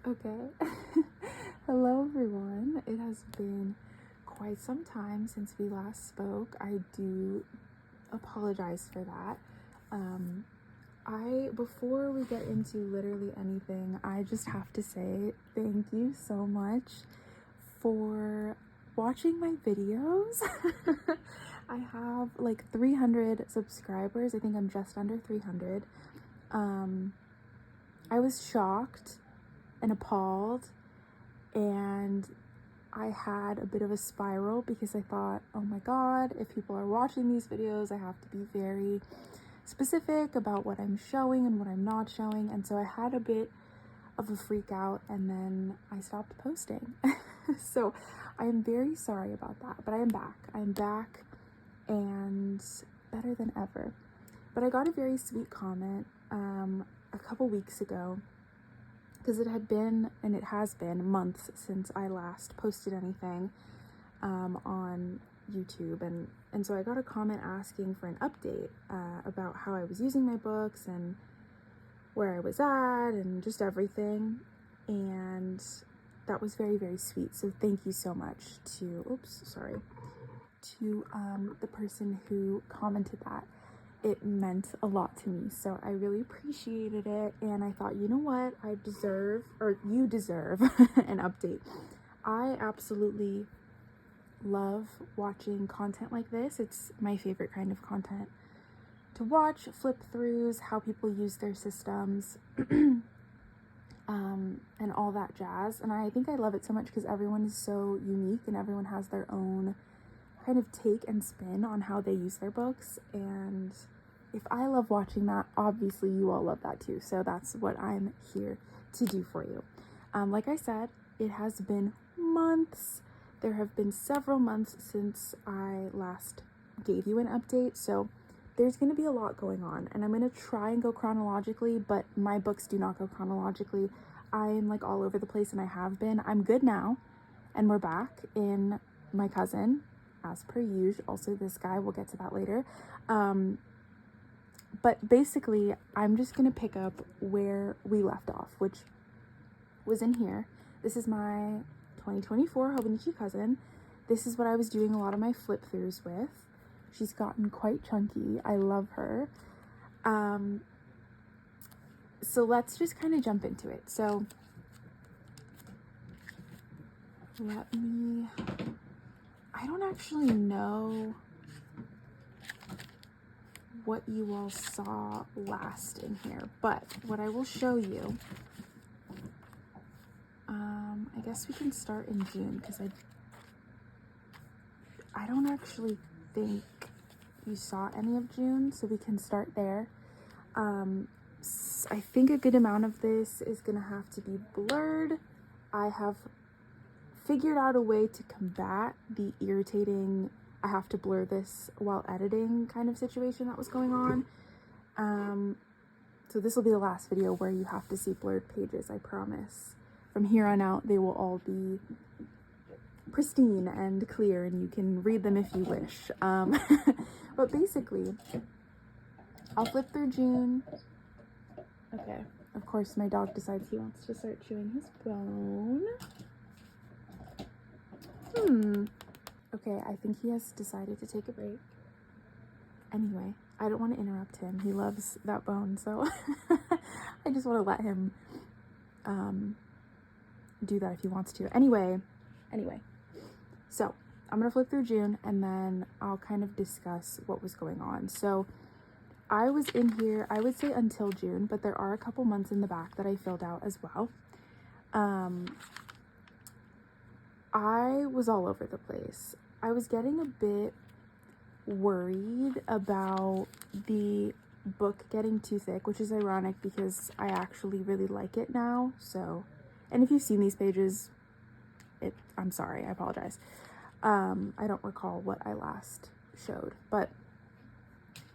Okay. Hello everyone. It has been quite some time since we last spoke. I do apologize for that. Before we get into literally anything, I just have to say thank you so much for watching my videos. I have like 300 subscribers. I think I'm just under 300. I was shocked and appalled, and I had a bit of a spiral because I thought, oh my god, if people are watching these videos, I have to be very specific about what I'm showing and what I'm not showing. And so I had a bit of a freak out, and then I stopped posting. So I am very sorry about that, but I am back and better than ever. But I got a very sweet comment a couple weeks ago, because it had been, and it has been, months since I last posted anything on YouTube, and so I got a comment asking for an update about how I was using my books and where I was at and just everything, and that was very, very sweet. So thank you so much to the person who commented that. It meant a lot to me, so I really appreciated it, and I thought, you know what, you deserve an update. I absolutely love watching content like this. It's my favorite kind of content to watch, flip throughs, how people use their systems, and all that jazz. And I think I love it so much because everyone is so unique and everyone has their own kind of take and spin on how they use their books, and if I love watching that, obviously you all love that too. So that's what I'm here to do for you. Like I said, it has been months. There have been several months since I last gave you an update, so there's going to be a lot going on, and I'm going to try and go chronologically, but my books do not go chronologically. I'm like all over the place, and I have been. I'm good now, and we're back in my cousin, as per usual. Also, this guy, we'll get to that later. But basically, I'm just gonna pick up where we left off, which was in here. This is my 2024 Hobonichi Cousin. This is what I was doing a lot of my flip throughs with. She's gotten quite chunky. I love her. So let's just kind of jump into it. So I don't actually know what you all saw last in here, but what I will show you, I guess we can start in June, because I don't actually think you saw any of June, so we can start there. I think a good amount of this is gonna have to be blurred. I have figured out a way to combat the irritating I have to blur this while editing kind of situation that was going on. So this will be the last video where you have to see blurred pages, I promise. From here on out, they will all be pristine and clear, and you can read them if you wish. But basically, I'll flip through June. Okay, of course my dog decides he wants to start chewing his bone. Okay, I think he has decided to take a break. Anyway, I don't want to interrupt him. He loves that bone, so I just want to let him do that if he wants to. Anyway, so I'm going to flip through June, and then I'll kind of discuss what was going on. So I was in here, I would say until June, but there are a couple months in the back that I filled out as well. I was all over the place. I was getting a bit worried about the book getting too thick, which is ironic because I actually really like it now. So, and if you've seen these pages, I'm sorry, I apologize. I don't recall what I last showed, but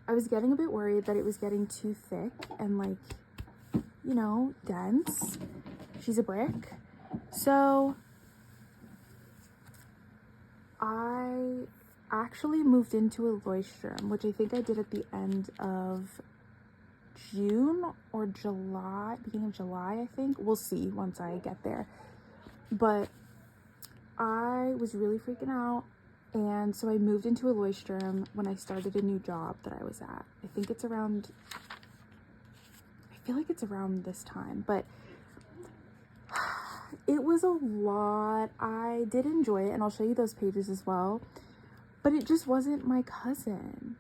I was getting a bit worried that it was getting too thick and, like, you know, dense. She's a brick. So I actually moved into a Leuchtturm, which I think I did at the end of June or July, beginning of July, I think. We'll see once I get there. But I was really freaking out. And so I moved into a Leuchtturm when I started a new job that I was at. I think it's around, I feel like it's around this time, but it was a lot. I did enjoy it, and I'll show you those pages as well, but it just wasn't my cousin.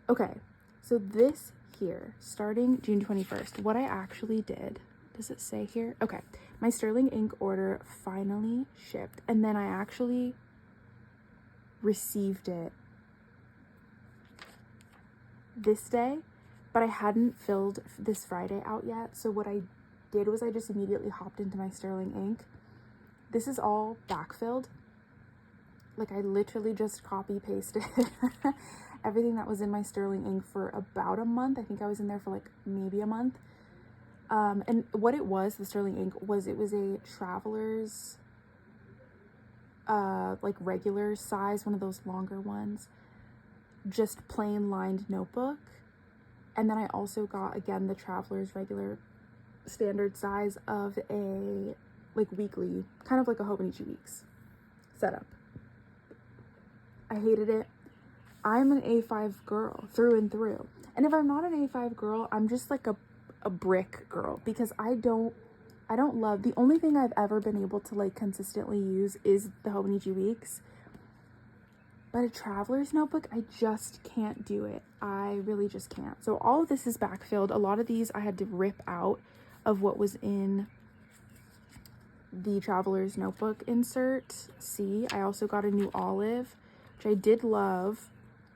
Okay, so this here, starting June 21st, what I actually did, does it say here? Okay, my sterling ink order finally shipped, and then I actually received it this day, but I hadn't filled this Friday out yet. So what I did was I just immediately hopped into my sterling ink. This is all backfilled. Like, I literally just copy pasted everything that was in my sterling ink for about a month. I think I was in there for like maybe a month. And what it was, the sterling ink, was it was a traveler's like regular size, one of those longer ones, just plain lined notebook. And then I also got, again, the traveler's regular standard size of a like weekly, kind of like a Hobonichi Weeks setup. I hated it. I'm an A5 girl through and through. And if I'm not an A5 girl, I'm just like a brick girl, because I don't love, the only thing I've ever been able to like consistently use is the Hobonichi Weeks. But a traveler's notebook, I just can't do it. I really just can't. So all of this is backfilled. A lot of these I had to rip out of what was in the traveler's notebook insert. See, I also got a new Olive, which I did love.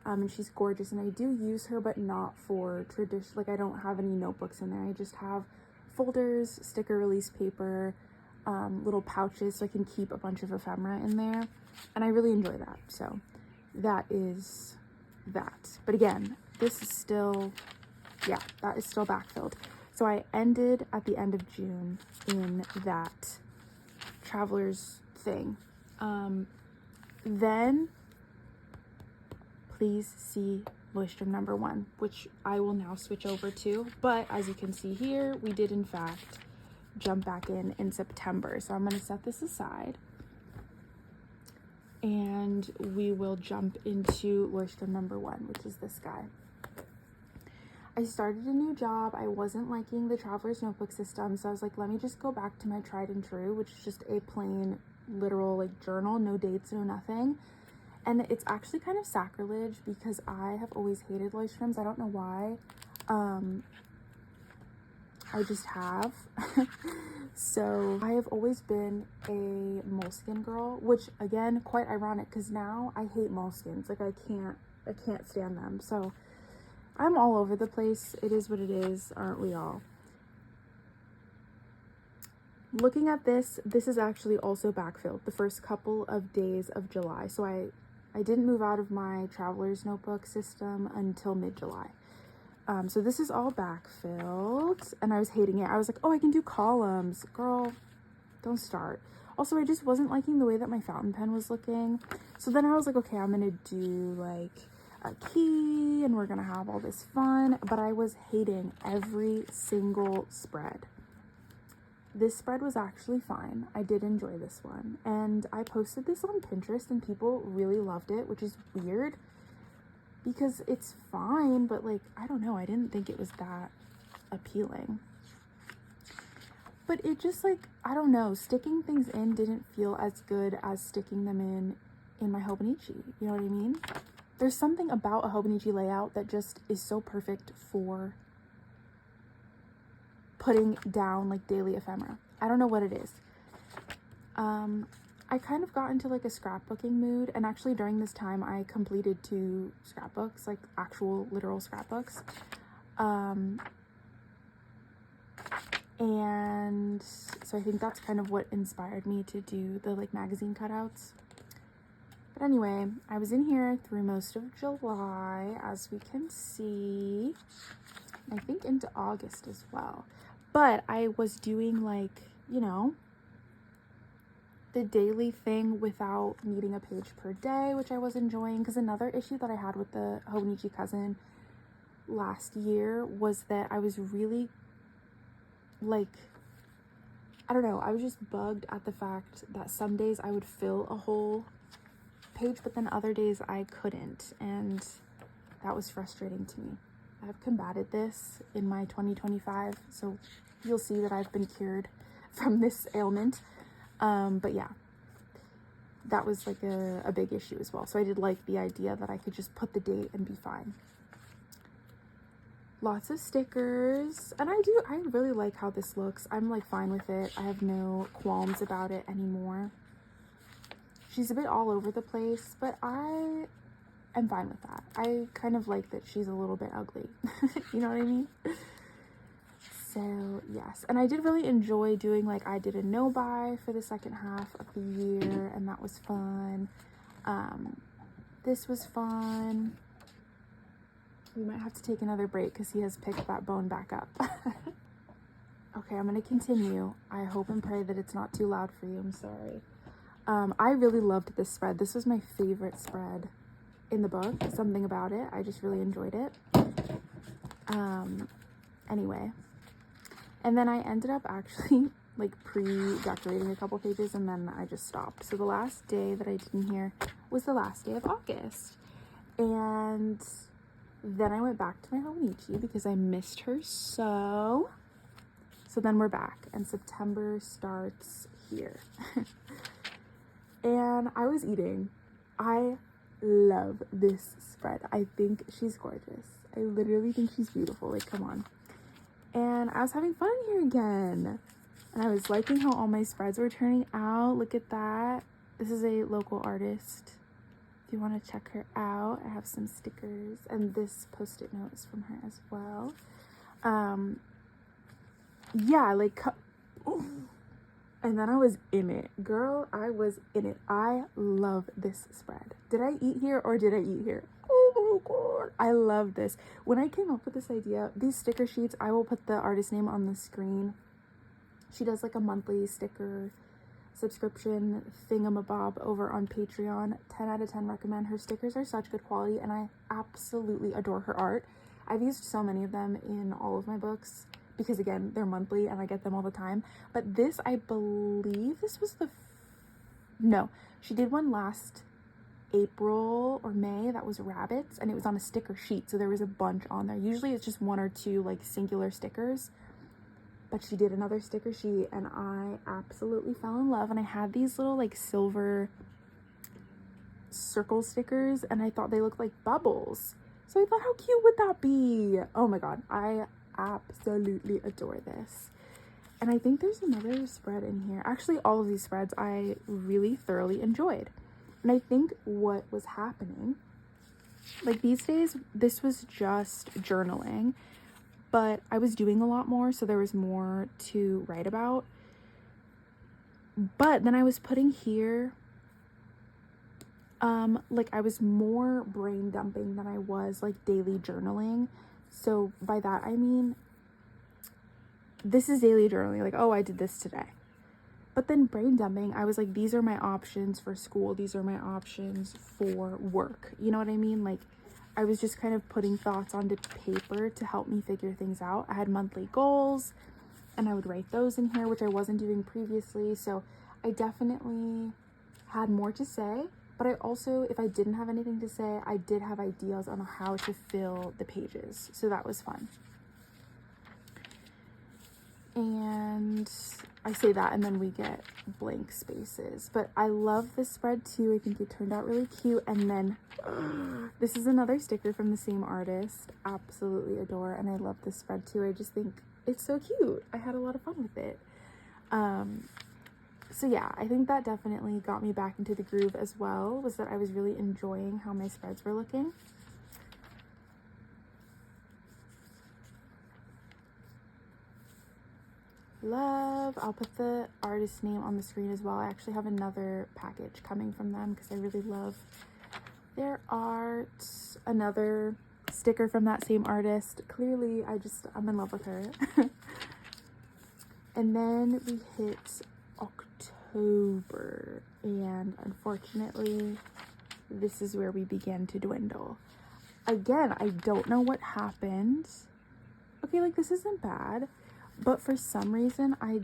And she's gorgeous, and I do use her, but not for tradition. Like, I don't have any notebooks in there. I just have folders, sticker release paper, little pouches so I can keep a bunch of ephemera in there, and I really enjoy that. So that is that. But again, this is still, yeah, that is still backfilled. So I ended at the end of June in that traveler's thing. Then please see Leuchtturm number 1, which I will now switch over to. But as you can see here, we did in fact jump back in September. So I'm going to set this aside, and we will jump into Leuchtturm number 1, which is this guy. I started a new job. I wasn't liking the traveler's notebook system, so I was like, let me just go back to my tried and true, which is just a plain literal like journal, no dates, no nothing. And it's actually kind of sacrilege because I have always hated Leuchtturms. I don't know why. I just have. So I have always been a moleskin girl, which again, quite ironic, because now I hate moleskins. Like, I can't stand them. So I'm all over the place. It is what it is, aren't we all? Looking at this is actually also backfilled the first couple of days of July. So I didn't move out of my traveler's notebook system until mid-July. So this is all backfilled, and I was hating it. I was like, oh, I can do columns. Girl, don't start. Also, I just wasn't liking the way that my fountain pen was looking. So then I was like, okay, I'm gonna do like a key, and we're gonna have all this fun. But I was hating every single spread. This spread was actually fine. I did enjoy this one. And I posted this on Pinterest, and people really loved it, which is weird because it's fine, but like, I don't know. I didn't think it was that appealing. But it just like, I don't know, sticking things in didn't feel as good as sticking them in my Hobonichi. You know what I mean? There's something about a Hobonichi layout that just is so perfect for putting down like daily ephemera. I don't know what it is. I kind of got into like a scrapbooking mood, and actually during this time I completed 2 scrapbooks, like actual literal scrapbooks. And so I think that's kind of what inspired me to do the like magazine cutouts. But anyway, I was in here through most of July, as we can see. I think into August as well. But I was doing like, you know, the daily thing without needing a page per day, which I was enjoying. Because another issue that I had with the Hobonichi Cousin last year was that I was really, like, I don't know, I was just bugged at the fact that some days I would fill a whole page, but then other days I couldn't, and that was frustrating to me. I've combated this in my 2025, so you'll see that I've been cured from this ailment. But yeah, that was like a big issue as well. So I did like the idea that I could just put the date and be fine. Lots of stickers, and I really like how this looks. I'm like fine with it. I have no qualms about it anymore. She's a bit all over the place, but I am fine with that. I kind of like that she's a little bit ugly. You know what I mean? So yes, and I did really enjoy doing, like, I did a no buy for the second half of the year, and that was fun. This was fun. We might have to take another break because he has picked that bone back up. Okay, I'm going to continue. I hope and pray that it's not too loud for you. I'm sorry. I really loved this spread. This was my favorite spread in the book. Something about it. I just really enjoyed it. Anyway. And then I ended up actually like pre-decorating a couple pages, and then I just stopped. So the last day that I did in here was the last day of August. And then I went back to my Hobonichi because I missed her so. So then we're back, and September starts here. And I was eating. I love this spread. I think she's gorgeous. I literally think she's beautiful. Like, come on. And I was having fun here again. And I was liking how all my spreads were turning out. Look at that. This is a local artist. If you want to check her out, I have some stickers. And this post-it note is from her as well. Yeah, like, and then I was in it. Girl, I was in it. I love this spread. Did I eat here or did I eat here? Oh my god, I love this. When I came up with this idea, these sticker sheets, I will put the artist name on the screen. She does like a monthly sticker subscription thingamabob over on Patreon. 10 out of 10 recommend. Her stickers are such good quality, and I absolutely adore her art. I've used so many of them in all of my books because, again, they're monthly and I get them all the time. But this, I believe this was no, she did one last April or May that was rabbits, and it was on a sticker sheet, so there was a bunch on there. Usually it's just one or two like singular stickers, but she did another sticker sheet, and I absolutely fell in love. And I had these little like silver circle stickers, and I thought they looked like bubbles, so I thought, how cute would that be? Oh my god, I absolutely adore this. And I think there's another spread in here. Actually, all of these spreads I really thoroughly enjoyed. And I think what was happening, like these days, this was just journaling, but I was doing a lot more, so there was more to write about. But then I was putting here, like I was more brain dumping than I was like daily journaling. So by that, I mean, this is daily journaling, like, oh, I did this today. But then brain dumping, I was like, these are my options for school. These are my options for work. You know what I mean? Like, I was just kind of putting thoughts onto paper to help me figure things out. I had monthly goals, and I would write those in here, which I wasn't doing previously. So I definitely had more to say. But I also, if I didn't have anything to say, I did have ideas on how to fill the pages. So that was fun. And I say that, and then we get blank spaces. But I love this spread too. I think it turned out really cute. And then this is another sticker from the same artist. Absolutely adore. And I love this spread too. I just think it's so cute. I had a lot of fun with it. So yeah, I think that definitely got me back into the groove as well, was that I was really enjoying how my spreads were looking. Love. I'll put the artist name on the screen as well. I actually have another package coming from them because I really love their art. Another sticker from that same artist. Clearly, I'm in love with her. And then we hit October, and unfortunately, this is where we began to dwindle. again, I don't know what happened. Okay, like, this isn't bad, but for some reason, oh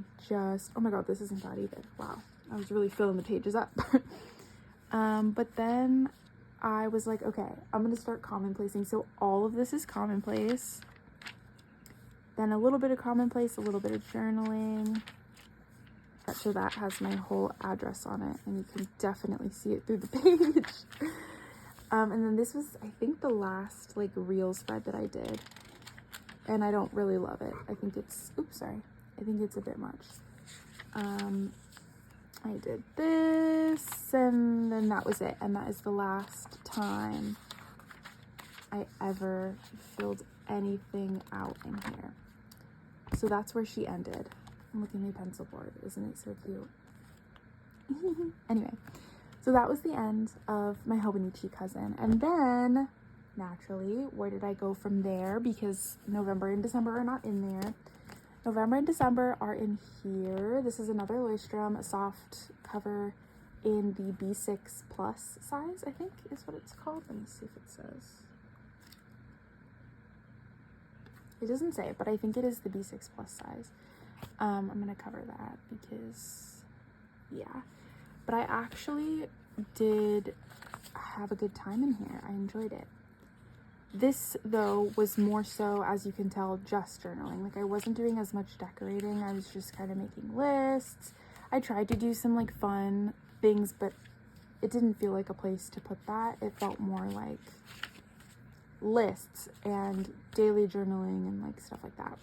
my god, this isn't bad either. Wow, I was really filling the pages up. But then I was like, okay, I'm gonna start commonplacing. So all of this is commonplace, then a little bit of commonplace, a little bit of journaling. So that has my whole address on it, and you can definitely see it through the page. And then this was, I think, the last like reel spread that I did, and I don't really love it. I think it's, I think it's a bit much. I did this, and then that was it, and that is the last time I ever filled anything out in here. So that's where she ended. Look at my pencil board, isn't it so cute? Anyway, so that was the end of my Hobonichi Cousin. And then, naturally, where did I go from there? Because November and December are not in there. November and December are in here. This is another Leuchtturm, a soft cover in the B6 plus size, I think is what it's called. Let me see if it says. It doesn't say, but I think it is the B6 plus size. I'm gonna cover that because, yeah. But I actually did have a good time in here. I enjoyed it. This, though, was more so, as you can tell, just journaling. Like, I wasn't doing as much decorating. I was just kind of making lists. I tried to do some, like, fun things, but it didn't feel like a place to put that. It felt more like lists and daily journaling and, like, stuff like that.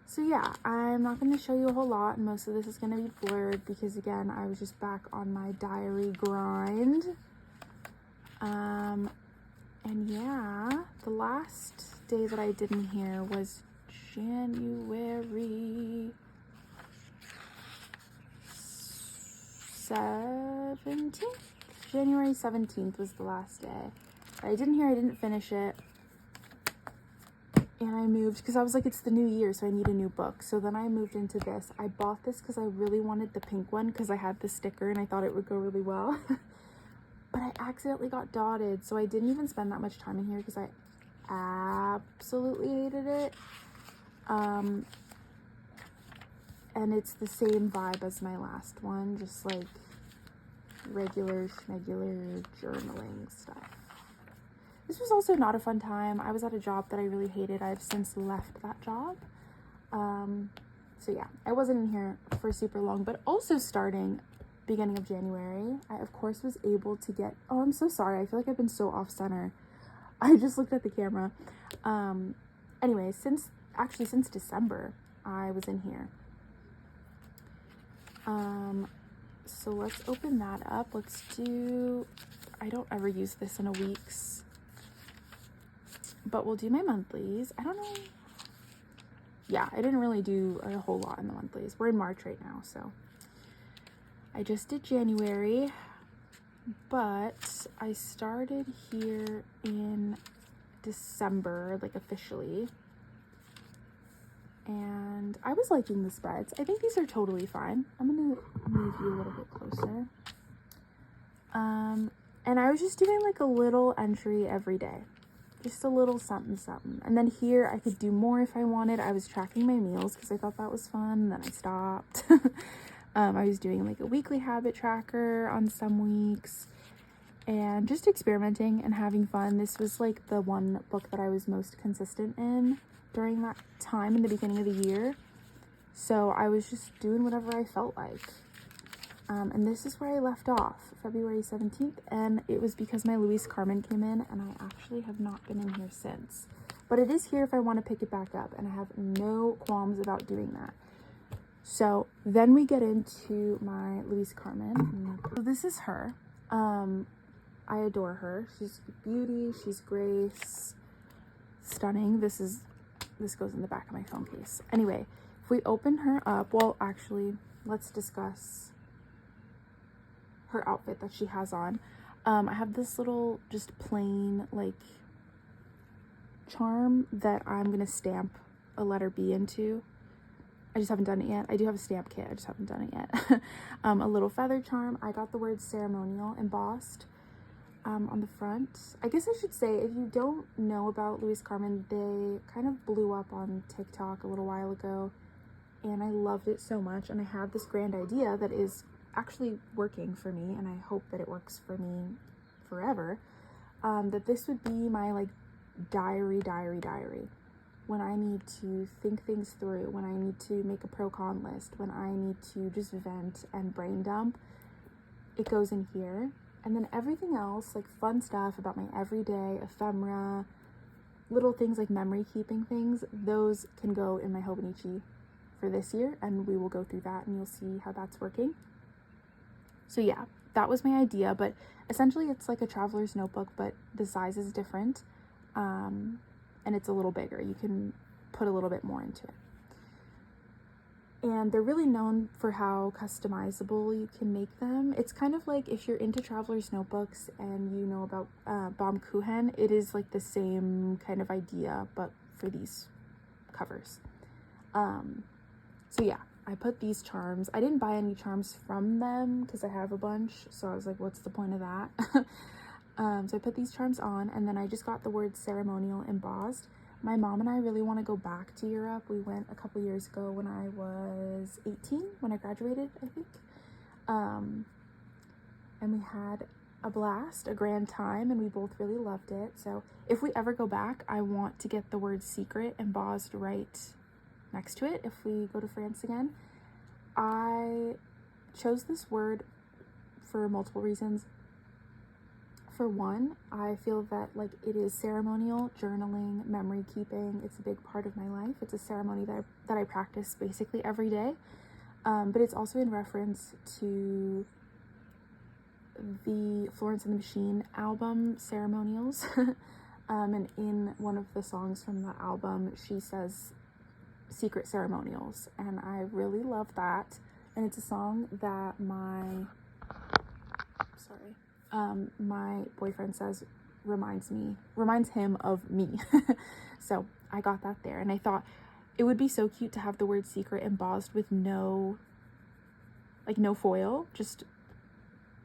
So yeah, I'm not going to show you a whole lot, and most of this is going to be blurred because, again, I was just back on my diary grind. And yeah, the last day that I did in here was January 17th. January 17th was the last day. I did in here, I didn't finish it. And I moved because I was like, it's the new year, so I need a new book. So then I moved into this. I bought this because I really wanted the pink one because I had the sticker and I thought it would go really well. But I accidentally got dotted, so I didn't even spend that much time in here because I absolutely hated it. And it's the same vibe as my last one, just like regular journaling stuff. This was also not a fun time. I was at a job that I really hated. I've since left that job. So yeah, I wasn't in here for super long, but also starting beginning of January, I of course was able to get, oh, I'm so sorry. I feel like I've been so off center. I just looked at the camera. Anyway, since December, I was in here. So let's open that up. Let's do, I don't ever use this in a week's, but we'll do my monthlies. I don't know. Yeah, I didn't really do a whole lot in the monthlies. We're in March right now, so I just did January, but I started here in December, like officially, and I was liking the spreads. I think these are totally fine. I'm gonna move you a little bit closer. And I was just doing like a little entry every day. Just a little something. And then here I could do more if I wanted. I was tracking my meals because I thought that was fun. And then I stopped. I was doing like a weekly habit tracker on some weeks and just experimenting and having fun. This was like the one book that I was most consistent in during that time in the beginning of the year. So I was just doing whatever I felt like. And this is where I left off, February 17th, and it was because my Louise Carmen came in, and I actually have not been in here since. But it is here if I want to pick it back up, and I have no qualms about doing that. So then we get into my Louise Carmen. So this is her. I adore her. She's beauty, she's grace, stunning. This goes in the back of my phone case. Anyway, if we open her up, well, actually, let's discuss her outfit that she has on. I have this little just plain like charm that I'm gonna stamp a letter B into. I just haven't done it yet. I do have a stamp kit, I just haven't done it yet. A little feather charm. I got the word ceremonial embossed. on the front. I guess I should say, if you don't know about Louise Carmen, they kind of blew up on TikTok a little while ago, and I loved it so much, and I had this grand idea that is actually working for me, and I hope that it works for me forever, that this would be my like diary when I need to think things through, when I need to make a pro-con list, when I need to just vent and brain dump. It goes in here, and then everything else, like fun stuff about my everyday ephemera, little things like memory keeping things, those can go in my Hobonichi for this year, and we will go through that and you'll see how that's working. So yeah, that was my idea, but essentially it's like a traveler's notebook, but the size is different, and it's a little bigger. You can put a little bit more into it. And they're really known for how customizable you can make them. It's kind of like if you're into traveler's notebooks and you know about Hobonichi, it is like the same kind of idea, but for these covers. So yeah, I put these charms. I didn't buy any charms from them because I have a bunch, so I was like, what's the point of that? So I put these charms on, and then I just got the word ceremonial embossed. My mom and I really want to go back to Europe. We went a couple years ago when I was 18, when I graduated, I think. And we had a blast, a grand time, and we both really loved it. So if we ever go back, I want to get the word secret embossed right next to it if we go to France again. I chose this word for multiple reasons. For one, I feel that like it is ceremonial, journaling, memory keeping. It's a big part of my life. It's a ceremony that I practice basically every day. But it's also in reference to the Florence and the Machine album, Ceremonials. And in one of the songs from the album, she says secret ceremonials. And I really love that. And it's a song that my boyfriend says reminds him of me. So I got that there, and I thought it would be so cute to have the word secret embossed with no foil, just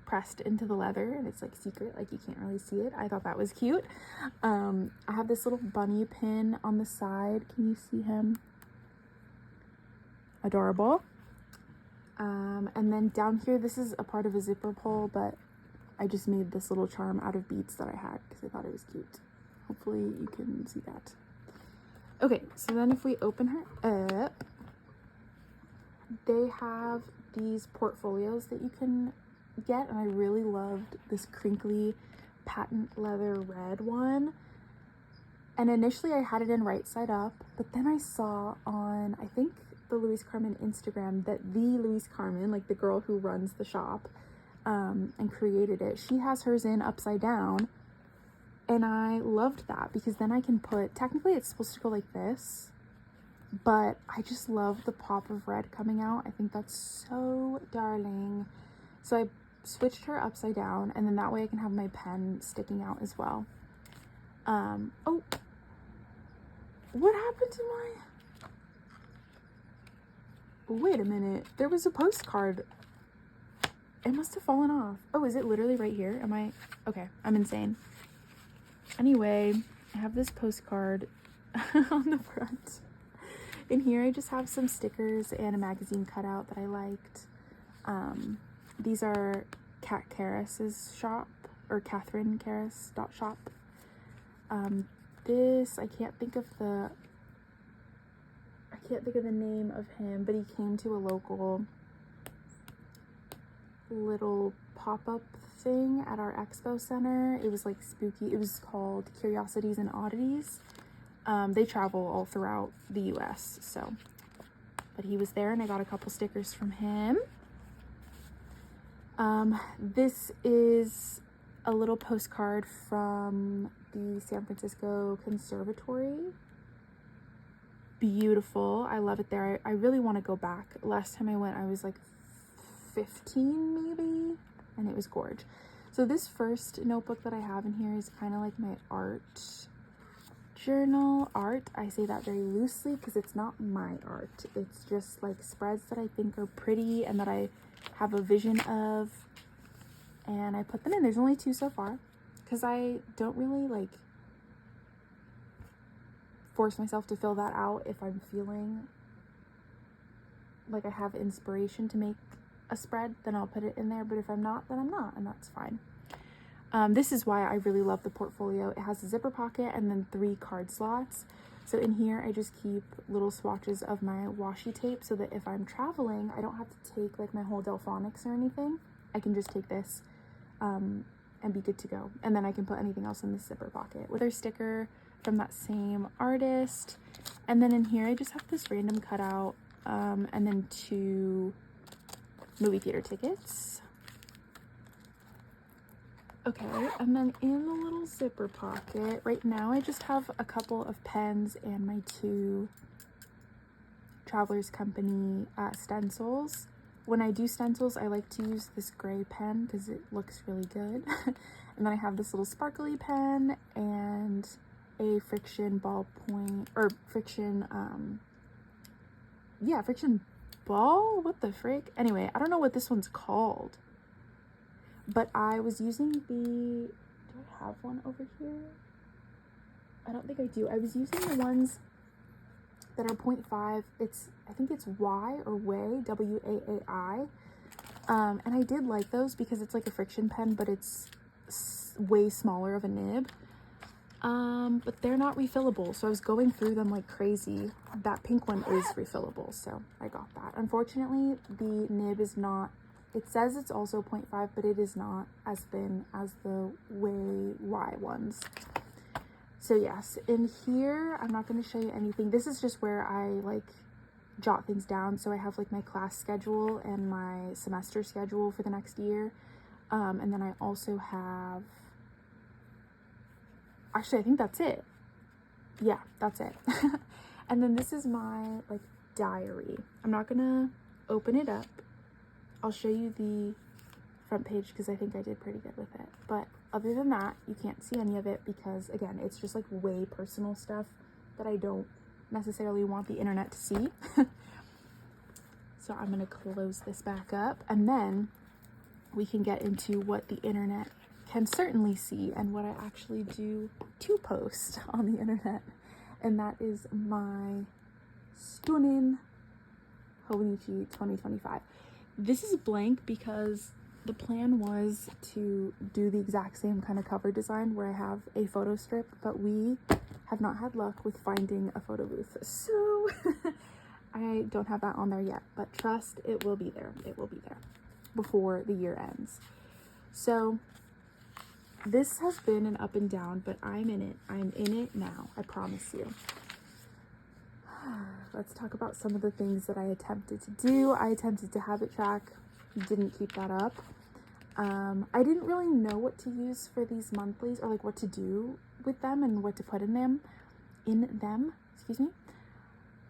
pressed into the leather, and it's like secret, like you can't really see it. I thought that was cute. I have this little bunny pin on the side. Can you see him? Adorable. And then down here, this is a part of a zipper pull, but I just made this little charm out of beads that I had because I thought it was cute. Hopefully you can see that. Okay, so then if we open her up, they have these portfolios that you can get, and I really loved this crinkly patent leather red one. And initially I had it in right side up, but then I saw on, I think, the Louise Carmen Instagram that the Louise Carmen, like the girl who runs the shop, and created it, she has hers in upside down, and I loved that because then I can put, technically it's supposed to go like this, but I just love the pop of red coming out. I think that's so darling. So I switched her upside down, and then that way I can have my pen sticking out as well. Oh, what happened to my, wait a minute, there was a postcard. It must have fallen off. Oh, is it literally right here? Am I, okay, I'm insane. Anyway, I have this postcard on the front. In here, I just have some stickers and a magazine cutout that I liked. These are Kat Karas's shop, or Catherine Karas.shop. This, I can't think of the name of him, but he came to a local little pop-up thing at our expo center. It was like spooky. It was called Curiosities and Oddities. They travel all throughout the US, so, but he was there, and I got a couple stickers from him. This is a little postcard from the San Francisco Conservatory. Beautiful. I love it there. I really want to go back. Last time I went, I was like 15 maybe, and it was gorge. So this first notebook that I have in here is kind of like my art journal. I say that very loosely because it's not my art. It's just like spreads that I think are pretty and that I have a vision of, and I put them in. There's only 2 so far. because I don't really like force myself to fill that out if I'm feeling like I have inspiration to make a spread, then I'll put it in there, but if I'm not, then I'm not, and that's fine. This is why I really love the portfolio. It has a zipper pocket and then 3 card slots. So in here, I just keep little swatches of my washi tape so that if I'm traveling, I don't have to take like my whole Delphonics or anything. I can just take this and be good to go. And then I can put anything else in this zipper pocket. With our sticker from that same artist. And then in here, I just have this random cutout and then 2 movie theater tickets. Okay, and then in the little zipper pocket, right now I just have a couple of pens and my 2 Travelers Company stencils. When I do stencils, I like to use this gray pen because it looks really good. And then I have this little sparkly pen and a friction ballpoint, or friction, yeah, friction ball? What the frick? Anyway, I don't know what this one's called. But I was using do I have one over here? I don't think I do. I was using the ones that are 0.5. I think it's Y or Way, W-A-A-I. And I did like those because it's like a friction pen, but it's way smaller of a nib. But they're not refillable, so I was going through them like crazy. That pink one is refillable, so I got that. Unfortunately, the nib is not. It says it's also 0.5, but it is not as thin as the Way Y ones. So yes, in here, I'm not going to show you anything. This is just where I like jot things down. So I have like my class schedule and my semester schedule for the next year. And then I also have, actually, I think that's it. Yeah, that's it. And then this is my like diary. I'm not going to open it up. I'll show you the front page because I think I did pretty good with it. But other than that, you can't see any of it because, again, it's just like way personal stuff that I don't necessarily want the internet to see. So I'm going to close this back up and then we can get into what the internet can certainly see and what I actually do to post on the internet. And that is my stunning Hobonichi 2025. This is blank because the plan was to do the exact same kind of cover design where I have a photo strip, but we have not had luck with finding a photo booth. So I don't have that on there yet, but trust, it will be there. It will be there before the year ends. So this has been an up and down, but I'm in it. I'm in it now. I promise you. Let's talk about some of the things that I attempted to do. I attempted to habit track, didn't keep that up. I didn't really know what to use for these monthlies or like what to do with them and what to put in them, excuse me.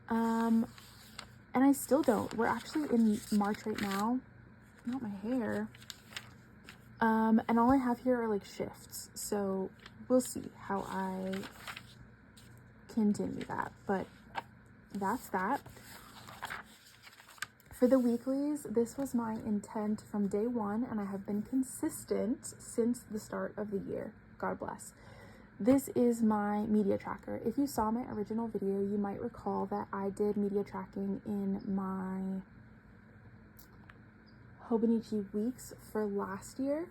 And I still don't. We're actually in March right now. Not my hair. And all I have here are like shifts. So we'll see how I continue that. But that's that. For the weeklies, this was my intent from day one, and I have been consistent since the start of the year. God bless. This is my media tracker. If you saw my original video, you might recall that I did media tracking in my Hobonichi weeks for last year.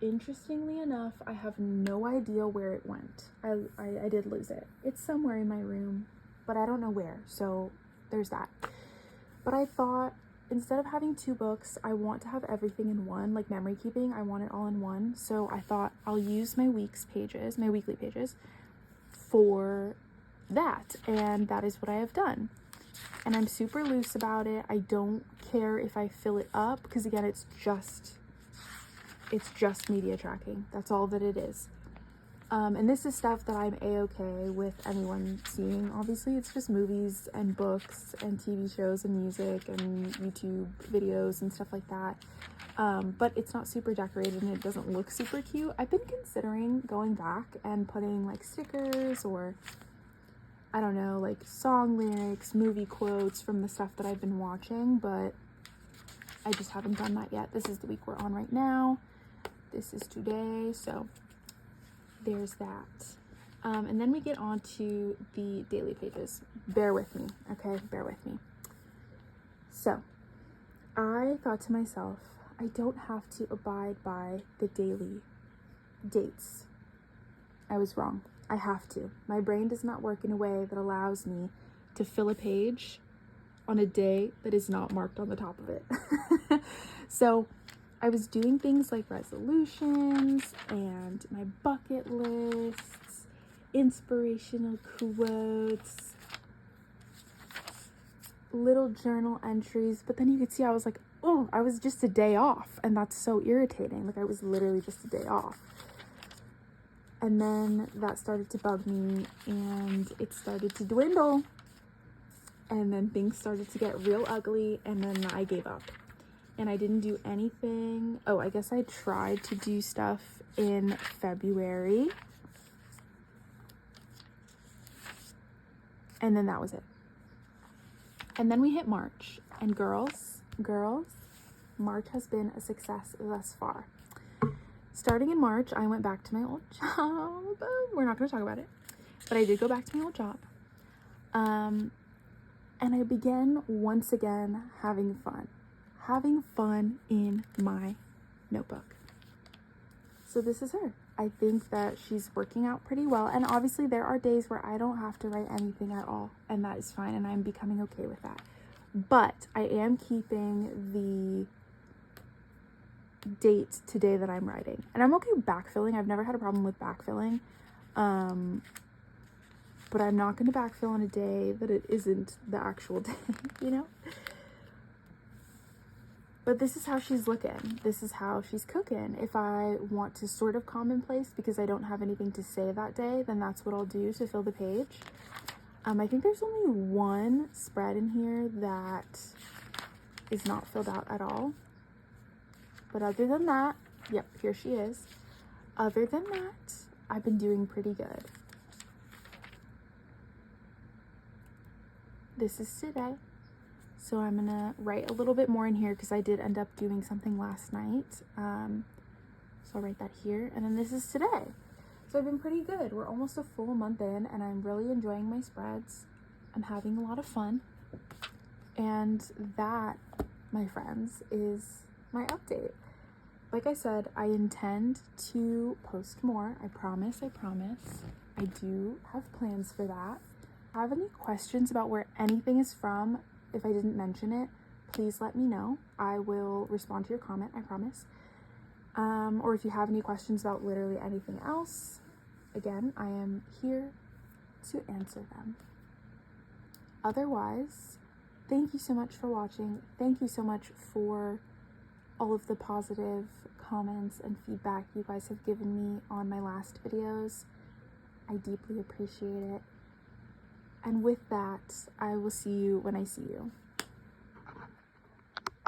Interestingly enough, I have no idea where it went. I did lose it. It's somewhere in my room, but I don't know where, so there's that. But I thought, instead of having 2 books, I want to have everything in one, like memory keeping. I want it all in one. So I thought I'll use my weekly pages for that. And that is what I have done. And I'm super loose about it. I don't care if I fill it up because, again, it's just media tracking. That's all that it is. And this is stuff that I'm a-okay with anyone seeing. Obviously, it's just movies and books and TV shows and music and YouTube videos and stuff like that. But it's not super decorated and it doesn't look super cute. I've been considering going back and putting like stickers or, I don't know, like song lyrics, movie quotes from the stuff that I've been watching, but I just haven't done that yet. This is the week we're on right now. this is today, so there's that. And then we get on to the daily pages. Bear with me, okay? Bear with me. So, I thought to myself, I don't have to abide by the daily dates. I was wrong. I have to. My brain does not work in a way that allows me to fill a page on a day that is not marked on the top of it. So I was doing things like resolutions and my bucket lists, inspirational quotes, little journal entries, but then you could see I was like, oh, I was just a day off, and that's so irritating. Like, I was literally just a day off. And then that started to bug me, and it started to dwindle, and then things started to get real ugly, and then I gave up, and I didn't do anything. Oh, I guess I tried to do stuff in February, and then that was it. And then we hit March, and girls, March has been a success thus far. Starting in March, I went back to my old job. We're not going to talk about it, but I did go back to my old job. And I began once again having fun in my notebook. So this is her. I think that she's working out pretty well. And obviously there are days where I don't have to write anything at all, and that is fine. And I'm becoming okay with that. But I am keeping the date today that I'm writing, and I'm okay with backfilling. I've never had a problem with backfilling, but I'm not going to backfill on a day that it isn't the actual day, you know. But this is how she's looking. This is how she's cooking. If I want to sort of commonplace because I don't have anything to say that day, then that's what I'll do to fill the page. I think there's only one spread in here that is not filled out at all. But other than that, yep, here she is. Other than that, I've been doing pretty good. This is today. So I'm gonna write a little bit more in here because I did end up doing something last night. So I'll write that here. And then this is today. So I've been pretty good. We're almost a full month in, and I'm really enjoying my spreads. I'm having a lot of fun. And that, my friends, is my update. Like I said, I intend to post more. I promise. I do have plans for that. Have any questions about where anything is from? If I didn't mention it, please let me know. I will respond to your comment, I promise. Or if you have any questions about literally anything else, again, I am here to answer them. Otherwise, thank you so much for watching. Thank you so much for all of the positive comments and feedback you guys have given me on my last videos. I deeply appreciate it. And with that, I will see you when I see you.